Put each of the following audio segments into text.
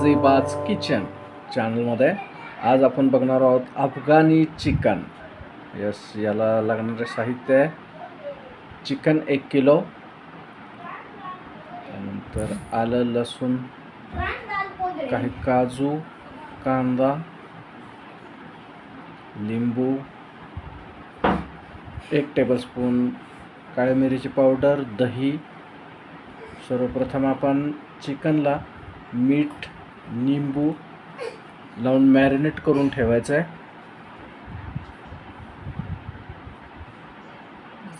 वाजेबाज kitchen चॅनलमध्ये आज आपण बघणार आहोत अफगाणी चिकन. याला लागणारे साहित्य आहे चिकन 1 किलो, त्यानंतर आलं लसूण, काही काजू, कांदा, लिंबू, 1 टेबलस्पून काळी मिरीची पावडर, दही. सर्वप्रथम आपण चिकनला मीठ, लिंबू लावून मॅरिनेट करून ठेवायचं आहे.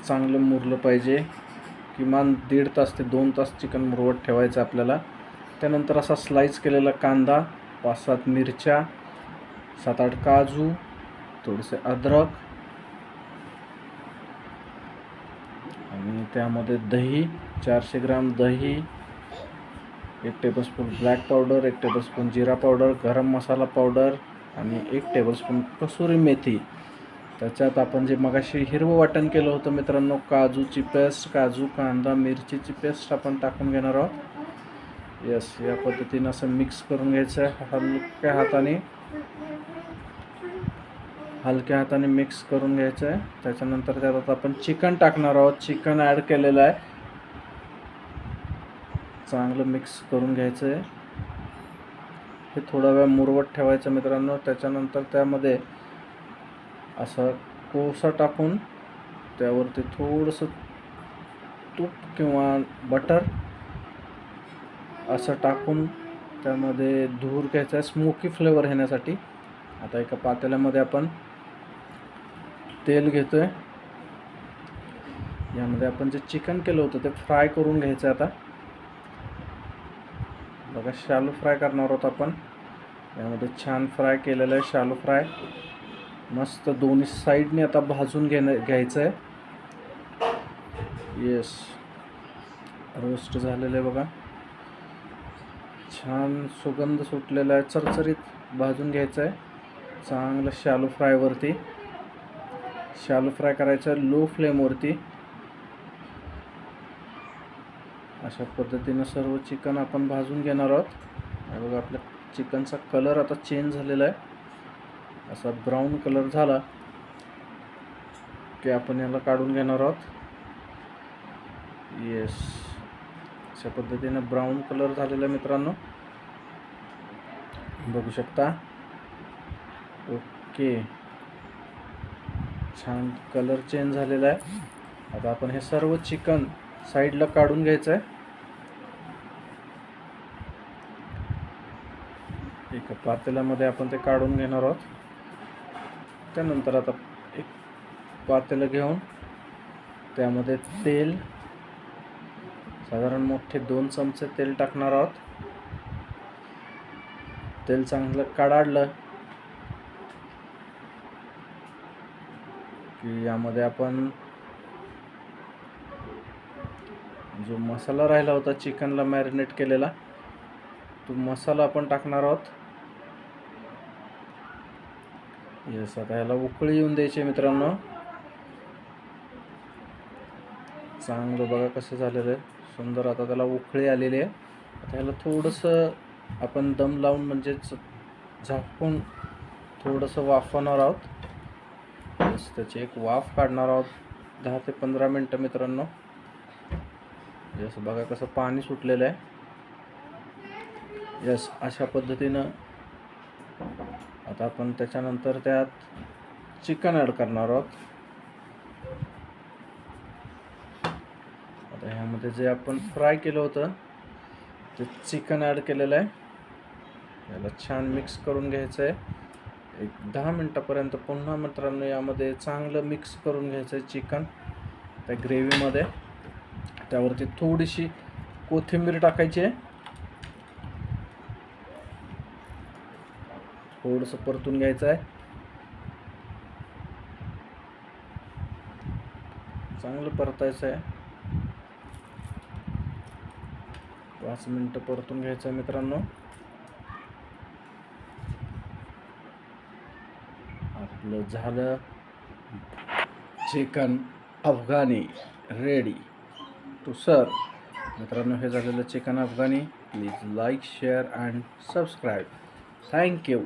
चांगलं मुरलं पाहिजे, किमान 1.5 तास ते 2 तास चिकन मुरवत ठेवायचं आपल्याला. त्यानंतर असा स्लाइस केलेला कांदा, 5-7 मिरच्या, 7-8 काजू, थोडेसे अद्रक आणि त्यामध्ये दही, 400 ग्राम दही, 1 टेबलस्पून ब्लॅक पावडर, 1 टेबलस्पून जिरा पावडर, गरम मसाला पावडर आणि 1 टेबलस्पून कसुरी मेथी. त्याच्यात आपण जे मगाशी हिरवं वाटण केलं होतं मित्रांनो, काजूची पेस्ट, काजू, कांदा, मिरचीची पेस्ट आपण टाकून घेणार आहोत. या पद्धतीनं असं मिक्स करून घ्यायचं आहे. हलक्या हाताने मिक्स करून घ्यायचं आहे. त्याच्यानंतर त्यात आपण चिकन टाकणार आहोत. चिकन ॲड केलेलं आहे. चांगलं मिक्स करून घ्यायचं आहे. हे थोडा वेळ मुरवत ठेवायचं मित्रांनो. त्याच्यानंतर त्यामध्ये असं कोळसा टाकून त्यावरती थोडंसं तूप किंवा बटर असं टाकून त्यामध्ये धूर घ्यायचा आहे स्मोकी फ्लेवर येण्यासाठी. आता एका पातेल्यामध्ये आपण तेल घेतोय. यामध्ये आपण जे चिकन केलं होतं ते फ्राय करून घ्यायचं आहे. आता बघा, शालो फ्राय करणार आहोत आपण. यामध्ये छान फ्राय केलेलं आहे, शालो फ्राय मस्त दोन्ही साईडने आता भाजून घ्यायचं आहे. येस, रोस्ट झालेलं आहे बघा, छान सुगंध सुटलेला आहे. चरचरीत भाजून घ्यायचं आहे चांगलं. शालो फ्राय करायचं लो फ्लेमवरती. अशा पद्धतीनं सर्व चिकन आपण भाजून घेणार आहोत. बघा, आपल्या चिकनचा कलर आता चेंज झालेला आहे. असा ब्राऊन कलर झाला की आपण याला काढून घेणार आहोत. येस, अशा पद्धतीनं ब्राऊन कलर झालेला आहे मित्रांनो, बघू शकता. ओके, छान कलर चेंज झालेला आहे. आता आपण हे सर्व चिकन साईडला काढून घ्यायचं आहे. एका पातेल्यामध्ये आपण ते काढून घेणार आहोत. त्यानंतर आता एक पातेलं घेऊन त्यामध्ये तेल, साधारण मोठे 2 चमचे तेल टाकणार आहोत. तेल चांगलं कडाडलं की यामध्ये आपण जो मसाला राहिला होता चिकनला मॅरिनेट केलेला, तो मसाला आपण टाकणार आहोत. येस, आता ह्याला उकळी येऊन द्यायची मित्रांनो. चांगलं बघा कसं झालेलं आहे, सुंदर. आता त्याला उकळी आलेली आहे. आता ह्याला थोडंसं आपण दम लावून म्हणजेच झाकून थोडंसं वाफवणार आहोत. येस, त्याची एक वाफ काढणार आहोत 10 ते 15 मिनटं मित्रांनो. येस, बघा कसं पाणी सुटलेलं आहे. येस, अशा पद्धतीनं आता आपण त्याच्यानंतर त्यात चिकन ॲड करणार आहोत. आता ह्यामध्ये जे आपण फ्राय केलं होतं ते चिकन ॲड केलेलं आहे. याला छान मिक्स करून घ्यायचं आहे. एक 10 मिनटापर्यंत पुन्हा मित्रांनो यामध्ये चांगलं मिक्स करून घ्यायचं आहे चिकन त्या ग्रेव्हीमध्ये. त्यावरती थोडीशी कोथिंबीर टाकायची आहे. थोडंसं परतून घ्यायचं आहे. चांगलं परतायचं आहे. 5 मिनटं परतून घ्यायचं आहे मित्रांनो. आपलं झालं चिकन अफगाणी रेडी टू सर्व. मित्रांनो, हे झालेलं चिकन अफगाणी. Please like, share and subscribe. Thank you.